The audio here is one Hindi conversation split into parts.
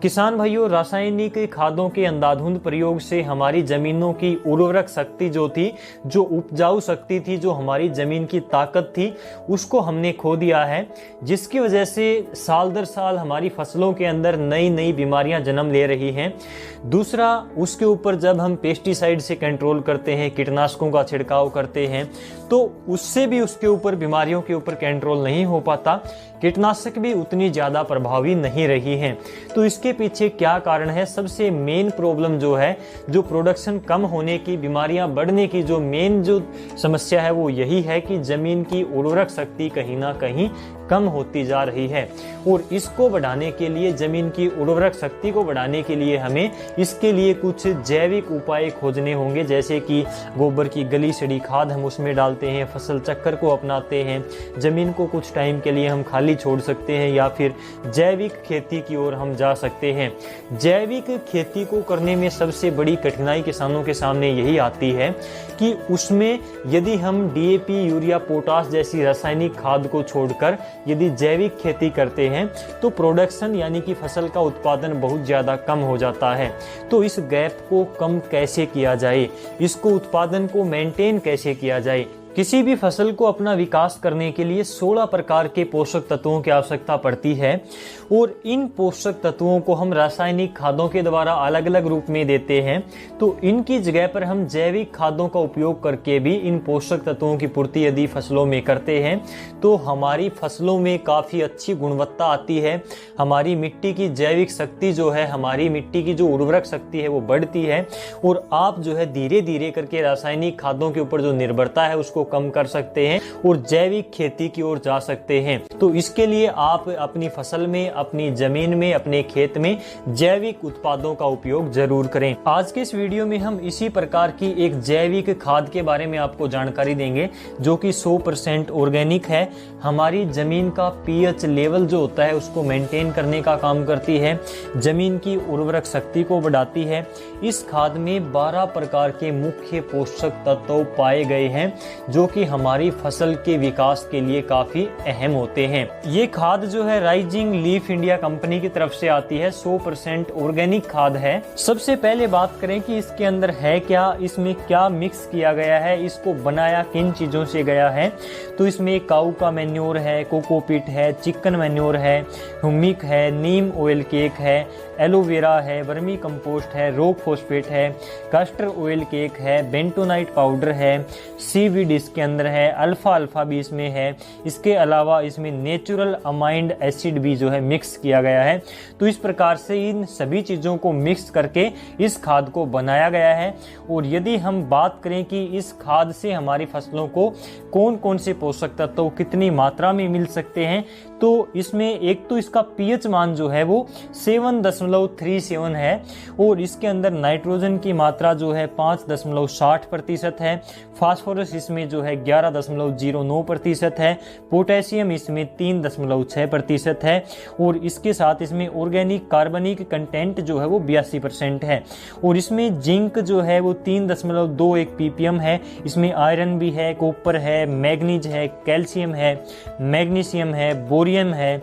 किसान भाइयों, रासायनिक खादों के अंधाधुंध प्रयोग से हमारी जमीनों की उर्वरक शक्ति जो थी, जो उपजाऊ शक्ति थी, जो हमारी जमीन की ताकत थी, उसको हमने खो दिया है, जिसकी वजह से साल दर साल हमारी फसलों के अंदर नई नई बीमारियां जन्म ले रही हैं। दूसरा, उसके ऊपर जब हम पेस्टिसाइड से कंट्रोल करते हैं, कीटनाशकों का छिड़काव करते हैं, तो उससे भी उसके ऊपर बीमारियों के ऊपर कंट्रोल नहीं हो पाता। कीटनाशक भी उतनी ज़्यादा प्रभावी नहीं रही हैं। तो इसके पीछे क्या कारण है? सबसे मेन प्रॉब्लम जो है, जो प्रोडक्शन कम होने की, बीमारियां बढ़ने की जो मेन जो समस्या है, वो यही है कि जमीन की उर्वरक शक्ति कहीं ना कहीं कम होती जा रही है। और इसको बढ़ाने के लिए, जमीन की उर्वरक शक्ति को बढ़ाने के लिए हमें इसके लिए कुछ जैविक उपाय खोजने होंगे, जैसे कि गोबर की गली सड़ी खाद हम उसमें डालते हैं, फसल चक्कर को अपनाते हैं, जमीन को कुछ टाइम के लिए हम खाली छोड़ सकते हैं, या फिर जैविक खेती की ओर हम जा सकते हैं। जैविक खेती को करने में सबसे बड़ी कठिनाई किसानों के सामने यही आती है कि उसमें यदि हम डीएपी, यूरिया, पोटाश जैसी रासायनिक खाद को छोड़कर यदि जैविक खेती करते हैं तो प्रोडक्शन यानी कि फसल का उत्पादन बहुत ज़्यादा कम हो जाता है। तो इस गैप को कम कैसे किया जाए, इसको उत्पादन को मेंटेन कैसे किया जाए? किसी भी फसल को अपना विकास करने के लिए 16 प्रकार के पोषक तत्वों की आवश्यकता पड़ती है, और इन पोषक तत्वों को हम रासायनिक खादों के द्वारा अलग अलग रूप में देते हैं। तो इनकी जगह पर हम जैविक खादों का उपयोग करके भी इन पोषक तत्वों की पूर्ति यदि फसलों में करते हैं तो हमारी फसलों में काफ़ी अच्छी गुणवत्ता आती है। हमारी मिट्टी की जैविक शक्ति जो है, हमारी मिट्टी की जो उर्वरक शक्ति है, वो बढ़ती है, और आप जो है धीरे धीरे करके रासायनिक खादों के ऊपर जो निर्भरता है उसको कम कर सकते हैं और जैविक खेती की ओर जा सकते हैं। तो इसके लिए आप अपनी फसल में, अपनी जमीन में, अपने खेत में जैविक उत्पादों का उपयोग जरूर करें। आज के इस वीडियो में हम इसी प्रकार की एक जैविक खाद के बारे में आपको जानकारी देंगे, जो कि 100% ऑर्गेनिक है। हमारी जमीन का पीएच लेवल जो होता है उसको मेंटेन करने का काम करती है, जमीन की उर्वरक शक्ति को बढ़ाती है। इस खाद में 12 प्रकार के मुख्य पोषक तत्व पाए गए हैं, जो कि हमारी फसल के विकास के लिए काफी अहम होते हैं। ये खाद जो है राइजिंग लीफ इंडिया कंपनी की तरफ से आती है, 100% ऑर्गेनिक खाद है। सबसे पहले बात करें कि इसके अंदर है क्या, इसमें क्या मिक्स किया गया है, इसको बनाया किन चीजों से गया है। तो इसमें काऊ का मैन्योर है, कोकोपीट है, चिकन मैन्योर है, ह्यूमिक है, नीम ऑयल केक है, एलोवेरा है, वर्मी कंपोस्ट है, रॉक फॉस्फेट है, कास्टर ऑयल केक है, बेंटोनाइट पाउडर है, सीवीड इसके अंदर है, अल्फा भी इसमें है। इसके अलावा इसमें नेचुरल अमाइंड एसिड भी जो है मिक्स किया गया है। तो इस प्रकार से इन सभी चीज़ों को मिक्स करके इस खाद को बनाया गया है। और यदि हम बात करें कि इस खाद से हमारी फसलों को कौन कौन से पोषक तत्व कितनी मात्रा में मिल सकते हैं, तो इसमें एक तो इसका पीएच मान जो है वो 7.37 है, और इसके अंदर नाइट्रोजन की मात्रा जो है 5.60% है, फास्फोरस इसमें जो है 11.09% है, पोटेशियम इसमें 3.6% है, और इसके साथ इसमें ऑर्गेनिक कार्बनिक कंटेंट जो है वो 82% है, और इसमें जिंक जो है वो 3.21 ppm है। इसमें आयरन भी है, कॉपर है, मैग्नीज है, कैल्शियम है, मैग्नीशियम है, बोरियम है,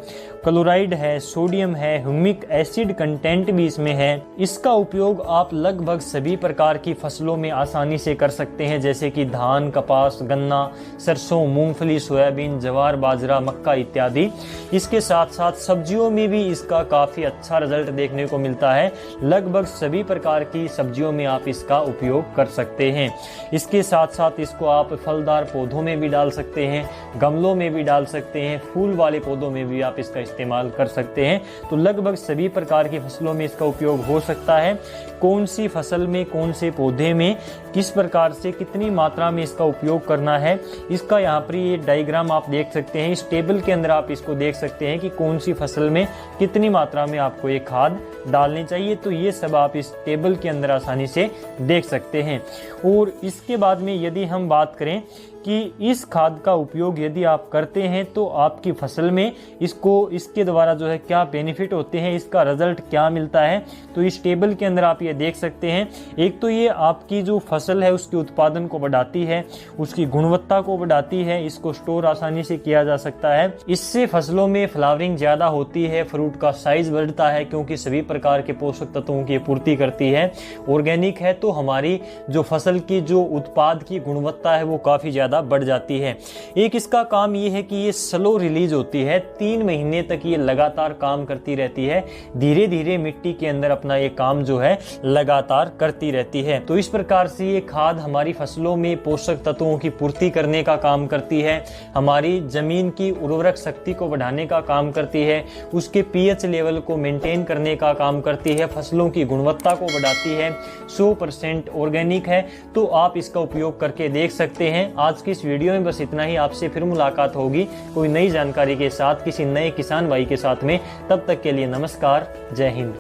क्लोराइड है, सोडियम है, ह्यूमिक एसिड कंटेंट भी इसमें है। इसका उपयोग आप लगभग सभी प्रकार की फसलों में आसानी से कर सकते हैं, जैसे कि धान, कपास, गन्ना, सरसों, मूंगफली, सोयाबीन, ज्वार, बाजरा, मक्का इत्यादि। इसके साथ साथ सब्जियों में भी इसका काफ़ी अच्छा रिजल्ट देखने को मिलता है। लगभग सभी प्रकार की सब्जियों में आप इसका उपयोग कर सकते हैं। इसके साथ साथ इसको आप फलदार पौधों में भी डाल सकते हैं, गमलों में भी डाल सकते हैं, फूल वाले पौधों में भी आप इसका इस्तेमाल कर सकते हैं। तो लगभग सभी प्रकार की फसलों में इसका उपयोग हो सकता है। कौन सी फसल में, कौन से पौधे में किस प्रकार से कितनी मात्रा में इसका उपयोग करना है, इसका यहाँ पर ये डायग्राम आप देख सकते हैं। इस टेबल के अंदर आप इसको देख सकते हैं कि कौन सी फसल में कितनी मात्रा में आपको ये खाद डालनी चाहिए। तो ये सब आप इस टेबल के अंदर आसानी से देख सकते हैं। और इसके बाद में यदि हम बात करें कि इस खाद का उपयोग यदि आप करते हैं तो आपकी फसल में इसके द्वारा जो है क्या बेनिफिट होते हैं, इसका रिजल्ट क्या मिलता है। तो इस टेबल के अंदर आप ये देख सकते हैं। एक तो ये आपकी जो फसल है उसके उत्पादन को बढ़ाती है, उसकी गुणवत्ता को बढ़ाती है, इसको स्टोर आसानी से किया जा सकता है। इससे फसलों में फ्लावरिंग ज्यादा होती है, फ्रूट का साइज बढ़ता है क्योंकि सभी प्रकार के पोषक तत्वों की पूर्ति करती है। ऑर्गेनिक है तो हमारी जो फसल की जो उत्पाद की गुणवत्ता है वो काफी ज्यादा बढ़ जाती है। एक इसका काम ये है कि ये स्लो रिलीज होती है, 3 महीने तक ये लगातार काम करती रहती है, धीरे धीरे मिट्टी के अंदर अपना ये काम जो है लगातार करती रहती है। तो इस प्रकार से ये खाद हमारी फसलों में पोषक तत्वों की पूर्ति करने का काम करती है, हमारी जमीन की उर्वरक शक्ति को बढ़ाने का काम करती है, उसके पीएच लेवल को मेंटेन करने का काम करती है, फसलों की गुणवत्ता को बढ़ाती है। 100% ऑर्गेनिक है तो आप इसका उपयोग करके देख सकते हैं। आज की इस वीडियो में बस इतना ही। आपसे फिर मुलाकात होगी कोई नई जानकारी के साथ किसी नए किसान भाई के साथ में। तब तक के लिए नमस्कार, जय हिंद।